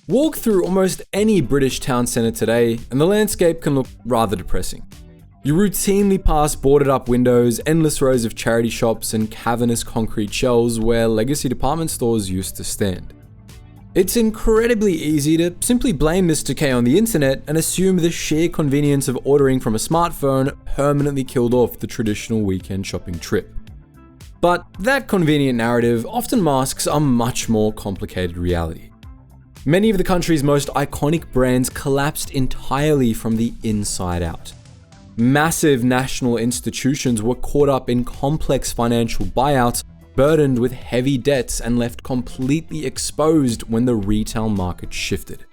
Walk through almost any British town centre today, and the landscape can look rather depressing. You routinely pass boarded up windows, endless rows of charity shops, and cavernous concrete shelves where legacy department stores used to stand. It's incredibly easy to simply blame this decay on the internet and assume the sheer convenience of ordering from a smartphone permanently killed off the traditional weekend shopping trip. But that convenient narrative often masks a much more complicated reality. Many of the country's most iconic brands collapsed entirely from the inside out. Massive national institutions were caught up in complex financial buyouts, burdened with heavy debts and left completely exposed when the retail market shifted.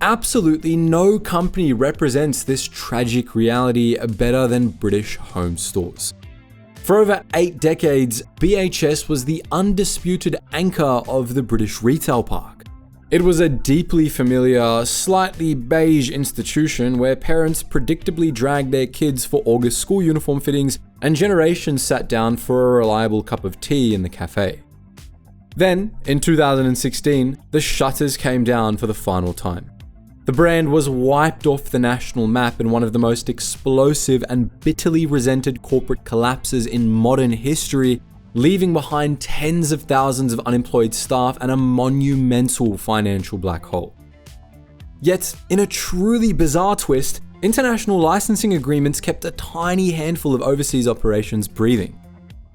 Absolutely no company represents this tragic reality better than British home stores. For over 8 decades, BHS was the undisputed anchor of the British retail park. It was a deeply familiar, slightly beige institution where parents predictably dragged their kids for August school uniform fittings and generations sat down for a reliable cup of tea in the cafe. Then, in 2016, the shutters came down for the final time. The brand was wiped off the national map in one of the most explosive and bitterly resented corporate collapses in modern history, leaving behind tens of thousands of unemployed staff and a monumental financial black hole. Yet, in a truly bizarre twist, international licensing agreements kept a tiny handful of overseas operations breathing.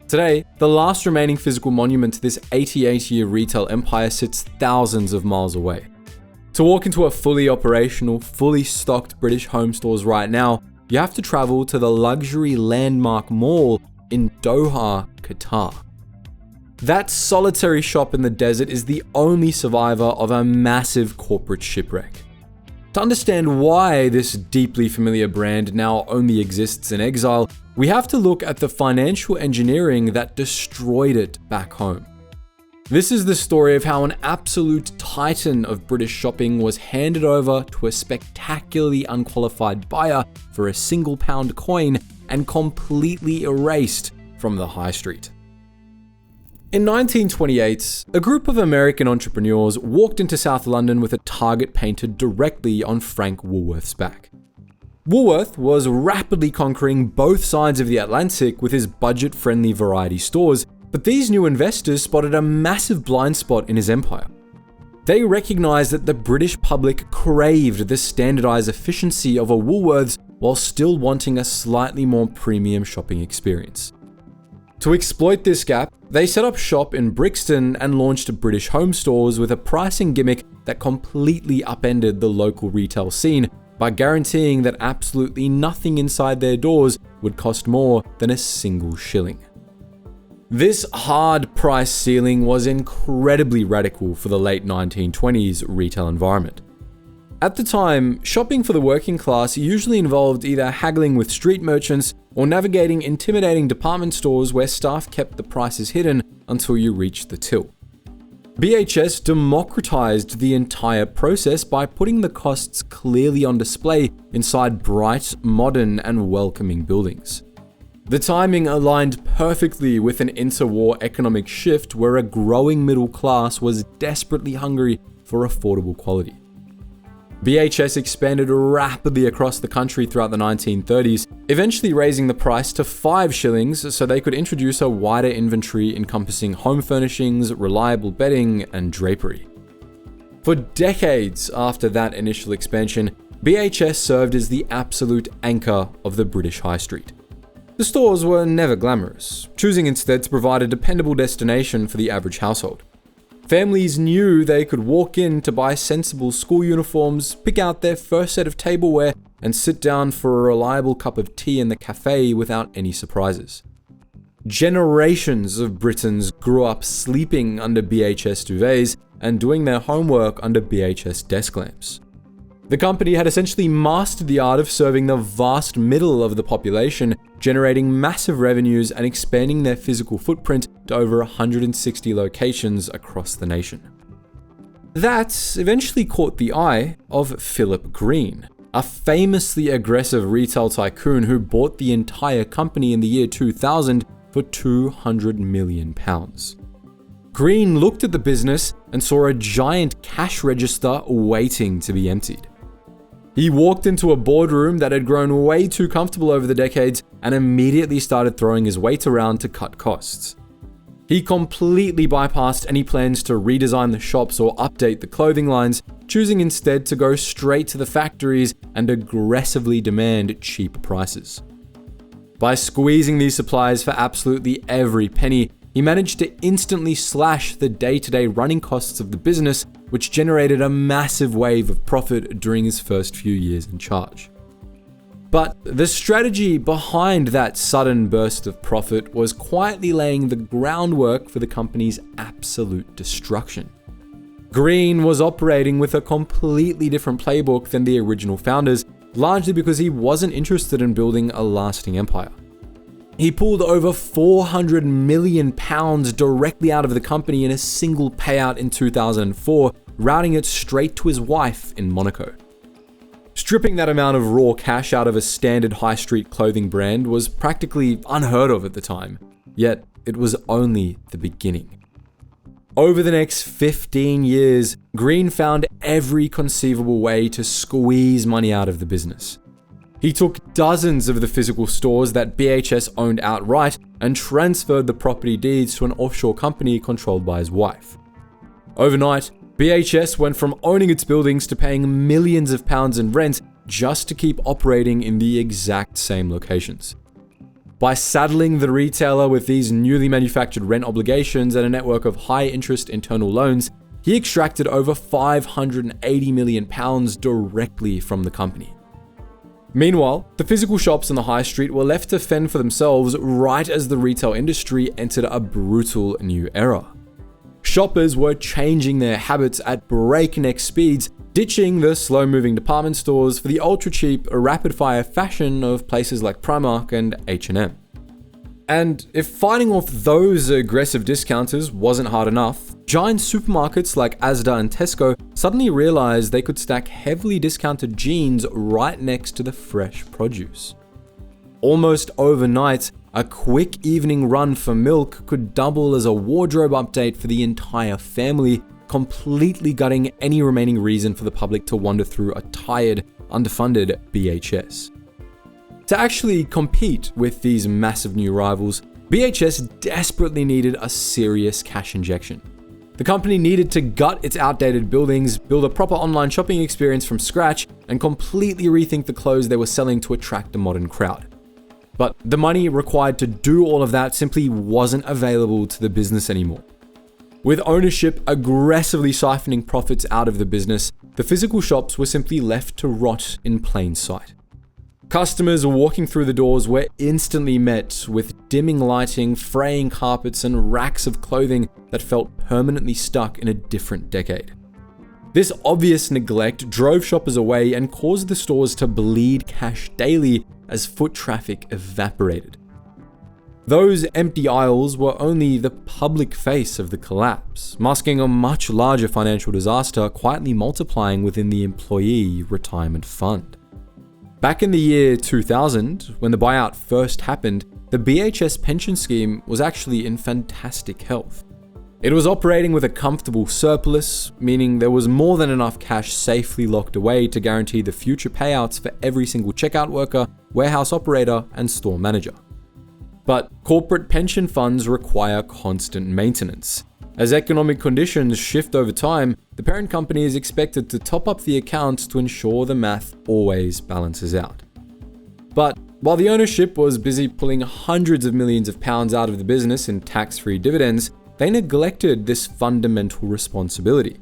Today, the last remaining physical monument to this 88-year retail empire sits thousands of miles away. To walk into a fully operational, fully stocked British home stores right now, you have to travel to the luxury landmark mall in Doha, Qatar. That solitary shop in the desert is the only survivor of a massive corporate shipwreck. To understand why this deeply familiar brand now only exists in exile, we have to look at the financial engineering that destroyed it back home. This is the story of how an absolute titan of British shopping was handed over to a spectacularly unqualified buyer for a £1 coin and completely erased from the high street. In 1928, a group of American entrepreneurs walked into South London with a target painted directly on Frank Woolworth's back. Woolworth was rapidly conquering both sides of the Atlantic with his budget-friendly variety stores, but these new investors spotted a massive blind spot in his empire. They recognized that the British public craved the standardized efficiency of a Woolworths while still wanting a slightly more premium shopping experience. To exploit this gap, they set up shop in Brixton and launched British home stores with a pricing gimmick that completely upended the local retail scene by guaranteeing that absolutely nothing inside their doors would cost more than a single shilling. This hard price ceiling was incredibly radical for the late 1920s retail environment. At the time, shopping for the working class usually involved either haggling with street merchants or navigating intimidating department stores where staff kept the prices hidden until you reached the till. BHS democratized the entire process by putting the costs clearly on display inside bright, modern, and welcoming buildings. The timing aligned perfectly with an interwar economic shift where a growing middle class was desperately hungry for affordable quality. BHS expanded rapidly across the country throughout the 1930s, eventually raising the price to 5 shillings so they could introduce a wider inventory encompassing home furnishings, reliable bedding, and drapery. For decades after that initial expansion, BHS served as the absolute anchor of the British high street. The stores were never glamorous, choosing instead to provide a dependable destination for the average household. Families knew they could walk in to buy sensible school uniforms, pick out their first set of tableware, and sit down for a reliable cup of tea in the cafe without any surprises. Generations of Britons grew up sleeping under BHS duvets and doing their homework under BHS desk lamps. The company had essentially mastered the art of serving the vast middle of the population, generating massive revenues and expanding their physical footprint to over 160 locations across the nation. That eventually caught the eye of Philip Green, a famously aggressive retail tycoon who bought the entire company in the year 2000 for £200 million. Green looked at the business and saw a giant cash register waiting to be emptied. He walked into a boardroom that had grown way too comfortable over the decades and immediately started throwing his weight around to cut costs. He completely bypassed any plans to redesign the shops or update the clothing lines, choosing instead to go straight to the factories and aggressively demand cheap prices. By squeezing these supplies for absolutely every penny, he managed to instantly slash the day-to-day running costs of the business, which generated a massive wave of profit during his first few years in charge. But the strategy behind that sudden burst of profit was quietly laying the groundwork for the company's absolute destruction. Green was operating with a completely different playbook than the original founders, largely because he wasn't interested in building a lasting empire. He pulled over £400 million directly out of the company in a single payout in 2004, routing it straight to his wife in Monaco. Stripping that amount of raw cash out of a standard high street clothing brand was practically unheard of at the time, yet it was only the beginning. Over the next 15 years, Green found every conceivable way to squeeze money out of the business. He took dozens of the physical stores that BHS owned outright and transferred the property deeds to an offshore company controlled by his wife. Overnight, BHS went from owning its buildings to paying millions of pounds in rent just to keep operating in the exact same locations. By saddling the retailer with these newly manufactured rent obligations and a network of high-interest internal loans, he extracted over £580 million directly from the company. Meanwhile, the physical shops on the high street were left to fend for themselves right as the retail industry entered a brutal new era. Shoppers were changing their habits at breakneck speeds, ditching the slow-moving department stores for the ultra-cheap, rapid-fire fashion of places like Primark and H&M. And if fighting off those aggressive discounters wasn't hard enough, giant supermarkets like Asda and Tesco suddenly realized they could stack heavily discounted jeans right next to the fresh produce. Almost overnight, a quick evening run for milk could double as a wardrobe update for the entire family, completely gutting any remaining reason for the public to wander through a tired, underfunded BHS. To actually compete with these massive new rivals, BHS desperately needed a serious cash injection. The company needed to gut its outdated buildings, build a proper online shopping experience from scratch, and completely rethink the clothes they were selling to attract a modern crowd. But the money required to do all of that simply wasn't available to the business anymore. With ownership aggressively siphoning profits out of the business, the physical shops were simply left to rot in plain sight. Customers walking through the doors were instantly met with dimming lighting, fraying carpets, and racks of clothing that felt permanently stuck in a different decade. This obvious neglect drove shoppers away and caused the stores to bleed cash daily as foot traffic evaporated. Those empty aisles were only the public face of the collapse, masking a much larger financial disaster quietly multiplying within the employee retirement fund. Back in the year 2000, when the buyout first happened, the BHS pension scheme was actually in fantastic health. It was operating with a comfortable surplus, meaning there was more than enough cash safely locked away to guarantee the future payouts for every single checkout worker, warehouse operator, and store manager. But corporate pension funds require constant maintenance. As economic conditions shift over time, the parent company is expected to top up the accounts to ensure the math always balances out. But while the ownership was busy pulling hundreds of millions of pounds out of the business in tax-free dividends, they neglected this fundamental responsibility.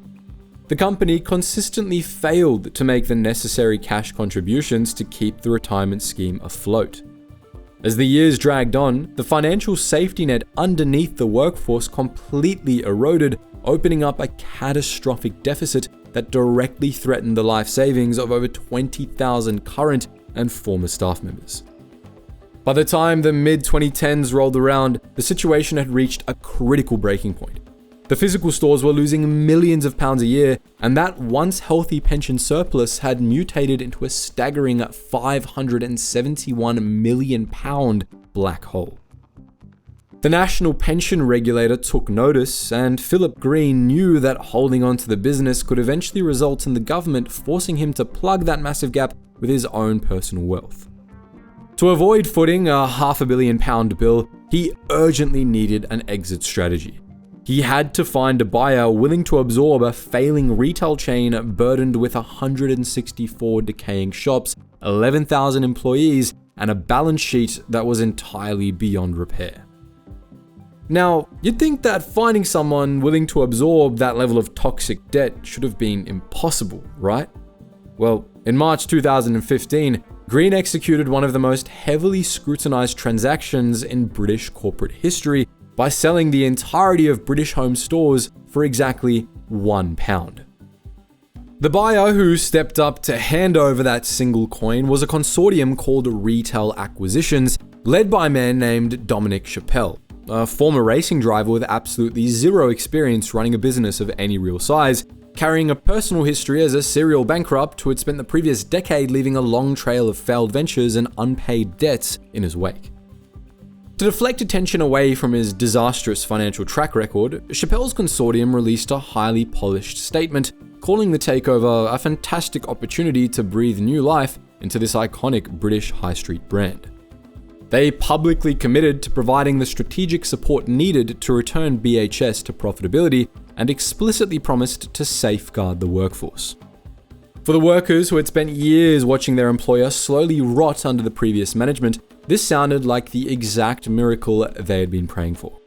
The company consistently failed to make the necessary cash contributions to keep the retirement scheme afloat. As the years dragged on, the financial safety net underneath the workforce completely eroded, opening up a catastrophic deficit that directly threatened the life savings of over 20,000 current and former staff members. By the time the mid-2010s rolled around, the situation had reached a critical breaking point. The physical stores were losing millions of pounds a year, and that once healthy pension surplus had mutated into a staggering £571 million black hole. The national pension regulator took notice, and Philip Green knew that holding on to the business could eventually result in the government forcing him to plug that massive gap with his own personal wealth. To avoid footing a £500 million bill, he urgently needed an exit strategy. He had to find a buyer willing to absorb a failing retail chain burdened with 164 decaying shops, 11,000 employees, and a balance sheet that was entirely beyond repair. Now, you'd think that finding someone willing to absorb that level of toxic debt should have been impossible, right? Well, in March 2015, Green executed one of the most heavily scrutinized transactions in British corporate history by selling the entirety of British Home stores for exactly £1. The buyer who stepped up to hand over that single coin was a consortium called Retail Acquisitions, led by a man named Dominic Chappell, a former racing driver with absolutely zero experience running a business of any real size, carrying a personal history as a serial bankrupt who had spent the previous decade leaving a long trail of failed ventures and unpaid debts in his wake. To deflect attention away from his disastrous financial track record, Chappell's consortium released a highly polished statement calling the takeover a fantastic opportunity to breathe new life into this iconic British high street brand. They publicly committed to providing the strategic support needed to return BHS to profitability and explicitly promised to safeguard the workforce. For the workers who had spent years watching their employer slowly rot under the previous management, this sounded like the exact miracle they had been praying for.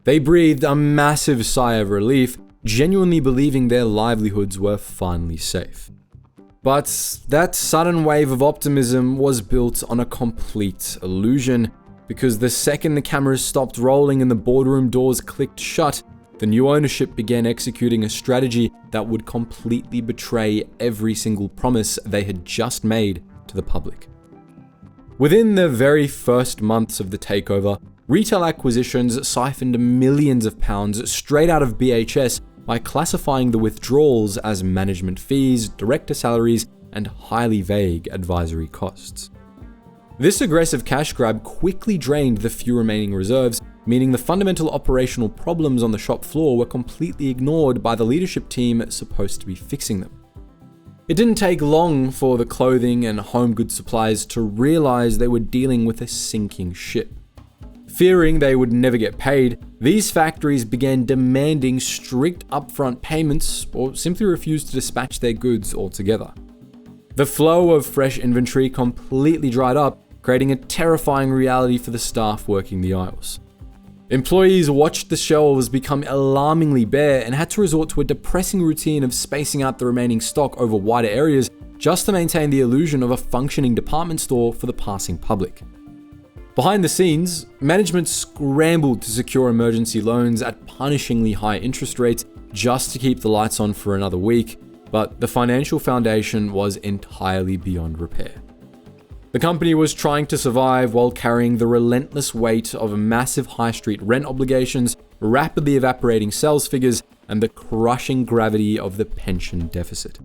They breathed a massive sigh of relief, genuinely believing their livelihoods were finally safe. But that sudden wave of optimism was built on a complete illusion, because the second the cameras stopped rolling and the boardroom doors clicked shut, the new ownership began executing a strategy that would completely betray every single promise they had just made to the public. Within the very first months of the takeover, Retail Acquisitions siphoned millions of pounds straight out of BHS by classifying the withdrawals as management fees, director salaries, and highly vague advisory costs. This aggressive cash grab quickly drained the few remaining reserves, meaning the fundamental operational problems on the shop floor were completely ignored by the leadership team supposed to be fixing them. It didn't take long for the clothing and home goods suppliers to realize they were dealing with a sinking ship. Fearing they would never get paid, these factories began demanding strict upfront payments or simply refused to dispatch their goods altogether. The flow of fresh inventory completely dried up, creating a terrifying reality for the staff working the aisles. Employees watched the shelves become alarmingly bare and had to resort to a depressing routine of spacing out the remaining stock over wider areas just to maintain the illusion of a functioning department store for the passing public. Behind the scenes, management scrambled to secure emergency loans at punishingly high interest rates just to keep the lights on for another week, but the financial foundation was entirely beyond repair. The company was trying to survive while carrying the relentless weight of massive high street rent obligations, rapidly evaporating sales figures, and the crushing gravity of the pension deficit.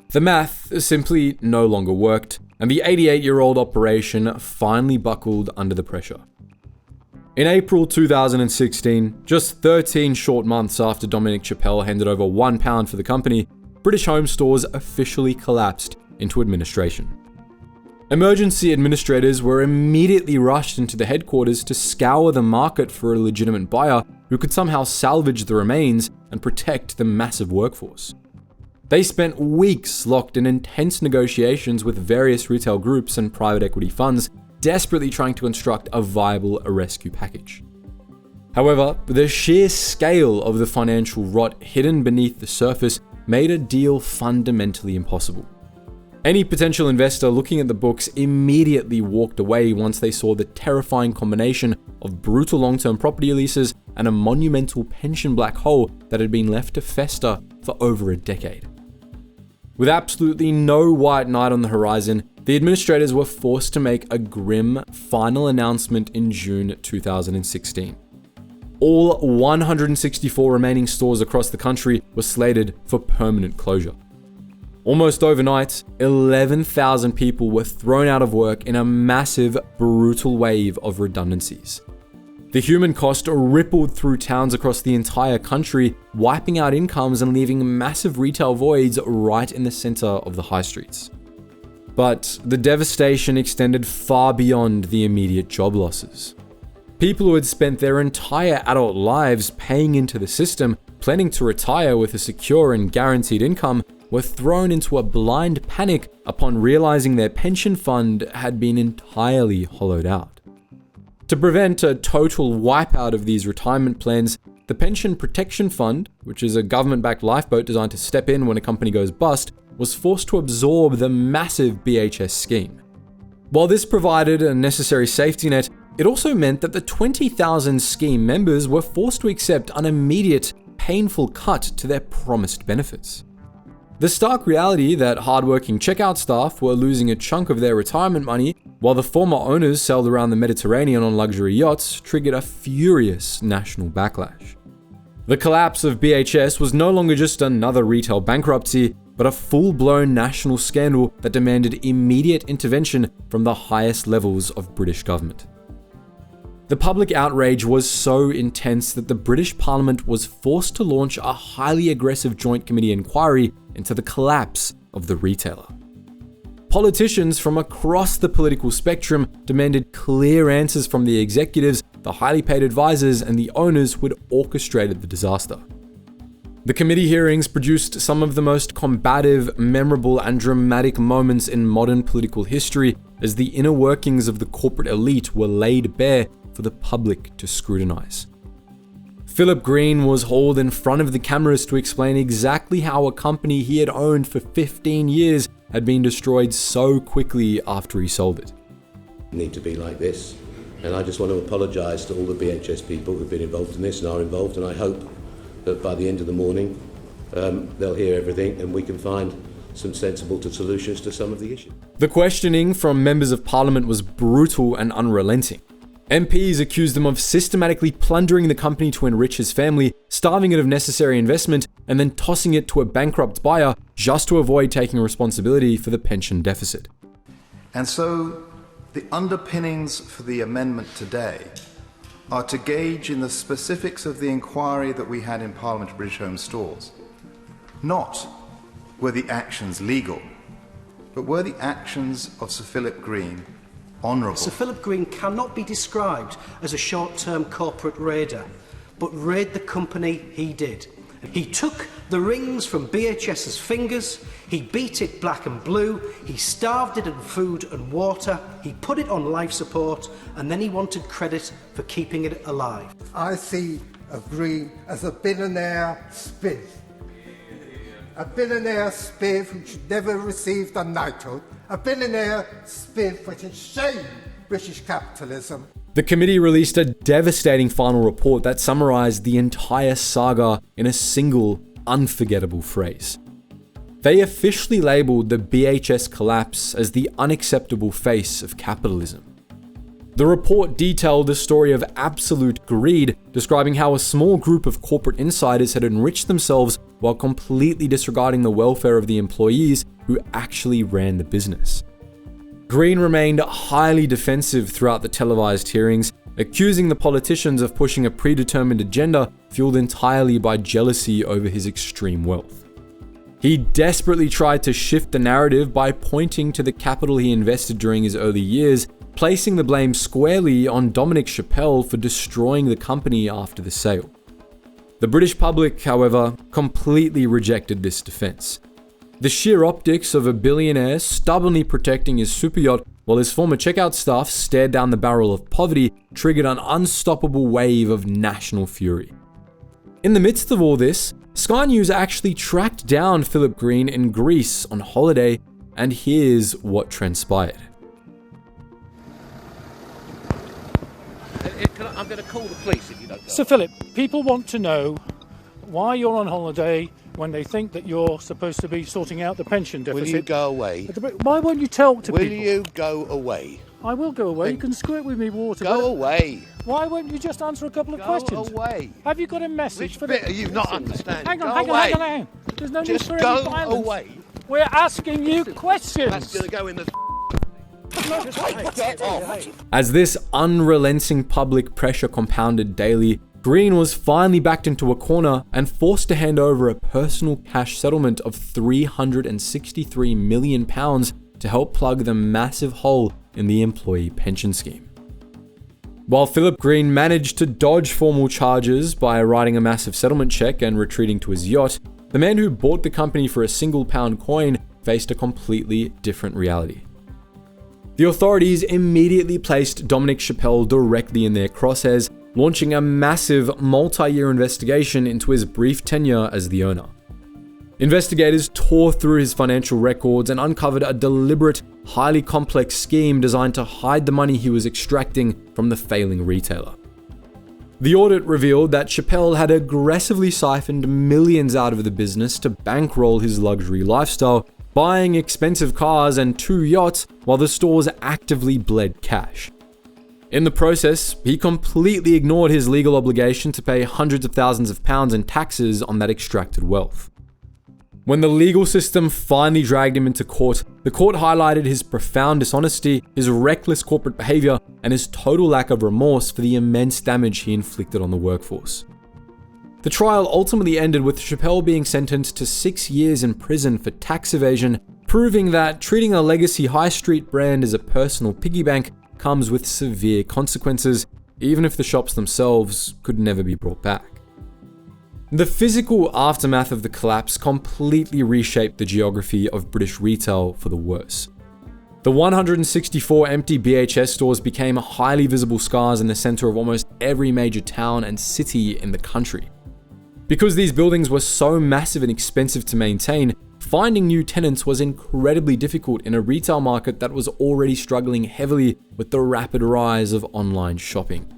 The math simply no longer worked, and the 88-year-old operation finally buckled under the pressure. In April 2016, just 13 short months after Dominic Chappell handed over £1 for the company, British Home stores officially collapsed into administration. Emergency administrators were immediately rushed into the headquarters to scour the market for a legitimate buyer who could somehow salvage the remains and protect the massive workforce. They spent weeks locked in intense negotiations with various retail groups and private equity funds, desperately trying to construct a viable rescue package. However, the sheer scale of the financial rot hidden beneath the surface made a deal fundamentally impossible. Any potential investor looking at the books immediately walked away once they saw the terrifying combination of brutal long-term property leases and a monumental pension black hole that had been left to fester for over a decade. With absolutely no white knight on the horizon, the administrators were forced to make a grim final announcement in June 2016. All 164 remaining stores across the country were slated for permanent closure. Almost overnight, 11,000 people were thrown out of work in a massive, brutal wave of redundancies. The human cost rippled through towns across the entire country, wiping out incomes and leaving massive retail voids right in the center of the high streets. But the devastation extended far beyond the immediate job losses. People who had spent their entire adult lives paying into the system, planning to retire with a secure and guaranteed income, were thrown into a blind panic upon realizing their pension fund had been entirely hollowed out. To prevent a total wipeout of these retirement plans, the Pension Protection Fund, which is a government-backed lifeboat designed to step in when a company goes bust, was forced to absorb the massive BHS scheme. While this provided a necessary safety net, it also meant that the 20,000 scheme members were forced to accept an immediate, painful cut to their promised benefits. The stark reality that hardworking checkout staff were losing a chunk of their retirement money, while the former owners sailed around the Mediterranean on luxury yachts, triggered a furious national backlash. The collapse of BHS was no longer just another retail bankruptcy, but a full-blown national scandal that demanded immediate intervention from the highest levels of British government. The public outrage was so intense that the British Parliament was forced to launch a highly aggressive joint committee inquiry into the collapse of the retailer. Politicians from across the political spectrum demanded clear answers from the executives, the highly paid advisors, and the owners who had orchestrated the disaster. The committee hearings produced some of the most combative, memorable, and dramatic moments in modern political history as the inner workings of the corporate elite were laid bare for the public to scrutinize. Philip Green was hauled in front of the cameras to explain exactly how a company he had owned for 15 years had been destroyed so quickly after he sold it. Need to be like this, and I just want to apologise to all the BHS people who've been involved in this and are involved, and I hope that by the end of the morning they'll hear everything and we can find some sensible solutions to some of the issues. The questioning from members of parliament was brutal and unrelenting. MPs accused them of systematically plundering the company to enrich his family, starving it of necessary investment, and then tossing it to a bankrupt buyer just to avoid taking responsibility for the pension deficit. And so the underpinnings for the amendment today are to gauge in the specifics of the inquiry that we had in Parliament at British Home Stores. Not were the actions legal, but were the actions of Sir Philip Green honourable. Sir Philip Green cannot be described as a short-term corporate raider, but raid the company he did. He took the rings from BHS's fingers, he beat it black and blue, he starved it of food and water, he put it on life support, and then he wanted credit for keeping it alive. I see a Green as a billionaire spiv. A billionaire spiv who should never received a knighthood. A billionaire spiv which has shamed British capitalism. The committee released a devastating final report that summarized the entire saga in a single, unforgettable phrase. They officially labeled the BHS collapse as the unacceptable face of capitalism. The report detailed a story of absolute greed, describing how a small group of corporate insiders had enriched themselves while completely disregarding the welfare of the employees who actually ran the business. Green remained highly defensive throughout the televised hearings, accusing the politicians of pushing a predetermined agenda fueled entirely by jealousy over his extreme wealth. He desperately tried to shift the narrative by pointing to the capital he invested during his early years, placing the blame squarely on Dominic Chappelle for destroying the company after the sale. The British public, however, completely rejected this defense. The sheer optics of a billionaire stubbornly protecting his super yacht while his former checkout staff stared down the barrel of poverty triggered an unstoppable wave of national fury. In the midst of all this, Sky News actually tracked down Philip Green in Greece on holiday, and here's what transpired. I'm going to call the police if you don't go. Sir Philip, people want to know why you're on holiday when they think that you're supposed to be sorting out the pension deficit. Will you go away? Why won't you talk to people? Will you go away? I will go away. You can squirt with me water. Go away. Why won't you just answer a couple of questions? Go away. Have you got a message Which for bit are you not understanding? Hang on, go hang on, away. hang on, hang on. There's no need Just for go any violence. away. We're asking you questions. That's going to go in the Get off! As this unrelenting public pressure compounded daily, Green was finally backed into a corner and forced to hand over a personal cash settlement of £363 million to help plug the massive hole in the employee pension scheme. While Philip Green managed to dodge formal charges by writing a massive settlement check and retreating to his yacht, the man who bought the company for a £1 coin faced a completely different reality. The authorities immediately placed Dominic Chappelle directly in their crosshairs, launching a massive multi-year investigation into his brief tenure as the owner. Investigators tore through his financial records and uncovered a deliberate, highly complex scheme designed to hide the money he was extracting from the failing retailer. The audit revealed that Chappelle had aggressively siphoned millions out of the business to bankroll his luxury lifestyle, buying expensive cars and 2 yachts while the stores actively bled cash. In the process, he completely ignored his legal obligation to pay hundreds of thousands of pounds in taxes on that extracted wealth. When the legal system finally dragged him into court, the court highlighted his profound dishonesty, his reckless corporate behavior, and his total lack of remorse for the immense damage he inflicted on the workforce. The trial ultimately ended with Chappelle being sentenced to 6 years in prison for tax evasion, proving that treating a legacy HighStreet brand as a personal piggy bank comes with severe consequences, even if the shops themselves could never be brought back. The physical aftermath of the collapse completely reshaped the geography of British retail for the worse. The 164 empty BHS stores became highly visible scars in the center of almost every major town and city in the country. Because these buildings were so massive and expensive to maintain, finding new tenants was incredibly difficult in a retail market that was already struggling heavily with the rapid rise of online shopping.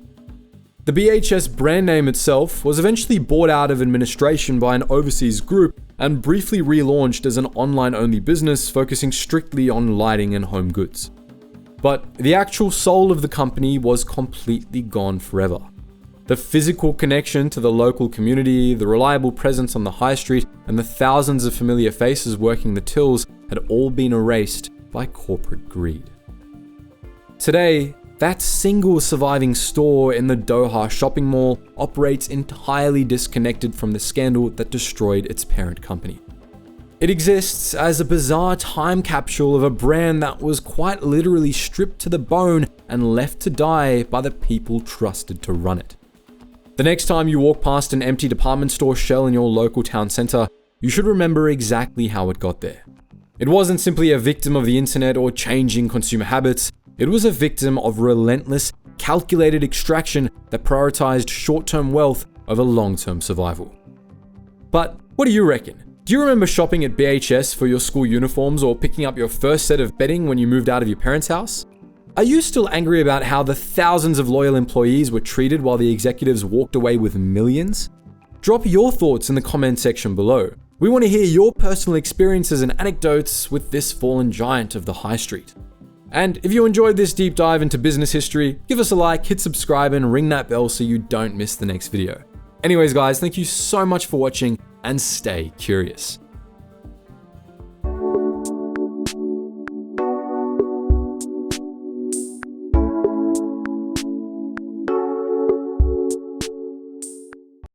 The BHS brand name itself was eventually bought out of administration by an overseas group and briefly relaunched as an online-only business focusing strictly on lighting and home goods. But the actual soul of the company was completely gone forever. The physical connection to the local community, the reliable presence on the high street, and the thousands of familiar faces working the tills had all been erased by corporate greed. Today, that single surviving store in the Doha shopping mall operates entirely disconnected from the scandal that destroyed its parent company. It exists as a bizarre time capsule of a brand that was quite literally stripped to the bone and left to die by the people trusted to run it. The next time you walk past an empty department store shell in your local town center, you should remember exactly how it got there. It wasn't simply a victim of the internet or changing consumer habits. It was a victim of relentless, calculated extraction that prioritized short-term wealth over long-term survival. But what do you reckon? Do you remember shopping at BHS for your school uniforms or picking up your first set of bedding when you moved out of your parents' house? Are you still angry about how the thousands of loyal employees were treated while the executives walked away with millions? Drop your thoughts in the comment section below. We want to hear your personal experiences and anecdotes with this fallen giant of the high street. And if you enjoyed this deep dive into business history, give us a like, hit subscribe, and ring that bell so you don't miss the next video. Anyways guys, thank you so much for watching and stay curious.